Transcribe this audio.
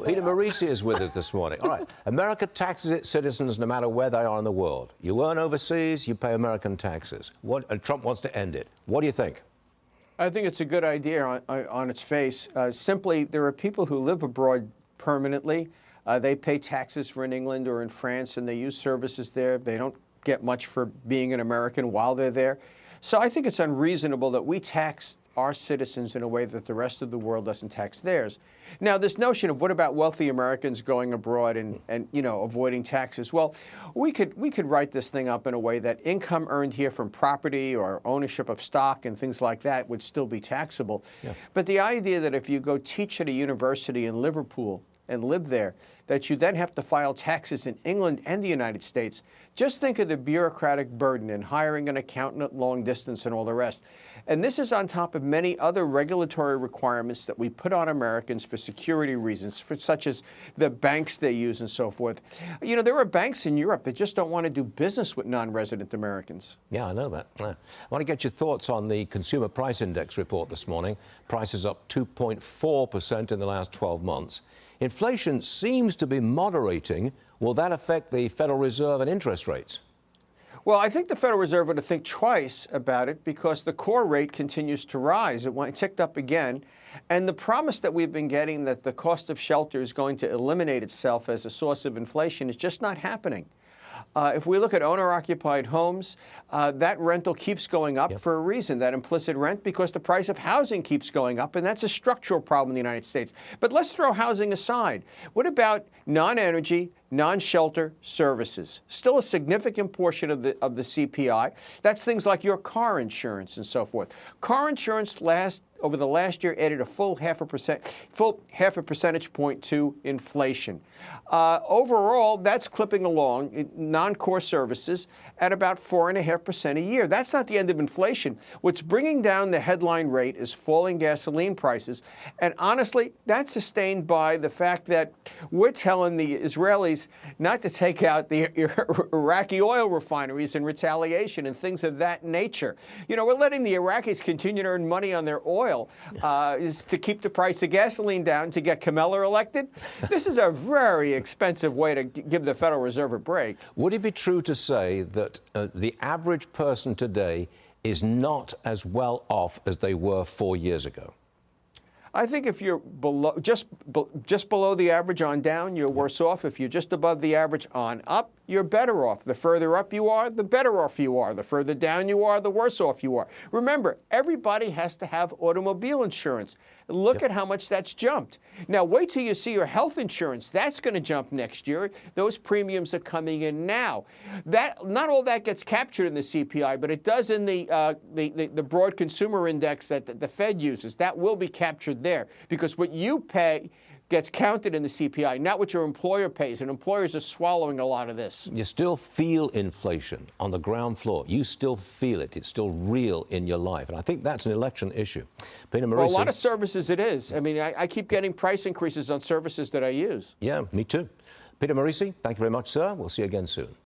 Peter Morici is with us this morning. All right. America taxes its citizens no matter where they are in the world. You earn overseas, you pay American taxes. And Trump wants to end it. What do you think? I think it's a good idea on its face. Simply, there are people who live abroad permanently. They pay taxes for in England or in France, and they use services there. They don't get much for being an American while they're there. So I think it's unreasonable that we tax our citizens in a way that the rest of the world doesn't tax theirs. Now, this notion of what about wealthy Americans going abroad and avoiding taxes? Well, we could write this thing up in a way that income earned here from property or ownership of stock and things like that would still be taxable. Yeah. But the idea that if you go teach at a university in Liverpool and live there, that you then have to file taxes in England and the United States, just think of the bureaucratic burden in hiring an accountant at long distance and all the rest. And this is on top of many other regulatory requirements that we put on Americans for security reasons, such as the banks they use and so forth. You know, there are banks in Europe that just don't want to do business with non-resident Americans. Yeah, I know that. I want to get your thoughts on the Consumer Price Index report this morning. Prices up 2.4% in the last 12 months. Inflation seems to be moderating. Will that affect the Federal Reserve and interest rates? Well, I think the Federal Reserve ought to think twice about it because the core rate continues to rise. It ticked up again. And the promise that we've been getting that the cost of shelter is going to eliminate itself as a source of inflation is just not happening. If we look at owner-occupied homes, that rental keeps going up for a reason, that implicit rent, because the price of housing keeps going up, and that's a structural problem in the United States. But let's throw housing aside. What about non-energy, non-shelter services? Still a significant portion of the CPI. That's things like your car insurance and so forth. Car insurance over the last year added a full half a percentage point to inflation. Overall, that's clipping along non-core services at about 4.5% a year. That's not the end of inflation. What's bringing down the headline rate is falling gasoline prices. And honestly, that's sustained by the fact that we're telling the Israelis not to take out the Iraqi oil refineries in retaliation and things of that nature. You know, we're letting the Iraqis continue to earn money on their oil is to keep the price of gasoline down to get Kamala elected. This is a very expensive way to give the Federal Reserve a break. Would it be true to say that the average person today is not as well off as they were 4 years ago? I think if you're just below the average on down, you're worse off. If you're just above the average on up, you're better off. The further up you are, the better off you are. The further down you are, the worse off you are. Remember, everybody has to have automobile insurance. Look at how much that's jumped. Now, wait till you see your health insurance. That's going to jump next year. Those premiums are coming in now. Not all that gets captured in the CPI, but it does in the broad consumer index that the Fed uses. That will be captured there because what you pay gets counted in the CPI, not what your employer pays, and employers are swallowing a lot of this. You still feel inflation on the ground floor. You still feel it. It's still real in your life. And I think that's an election issue. Peter Morici. Well, a lot of services it is. I mean, I keep getting price increases on services that I use. Yeah, me too. Peter Morici, thank you very much, sir. We'll see you again soon.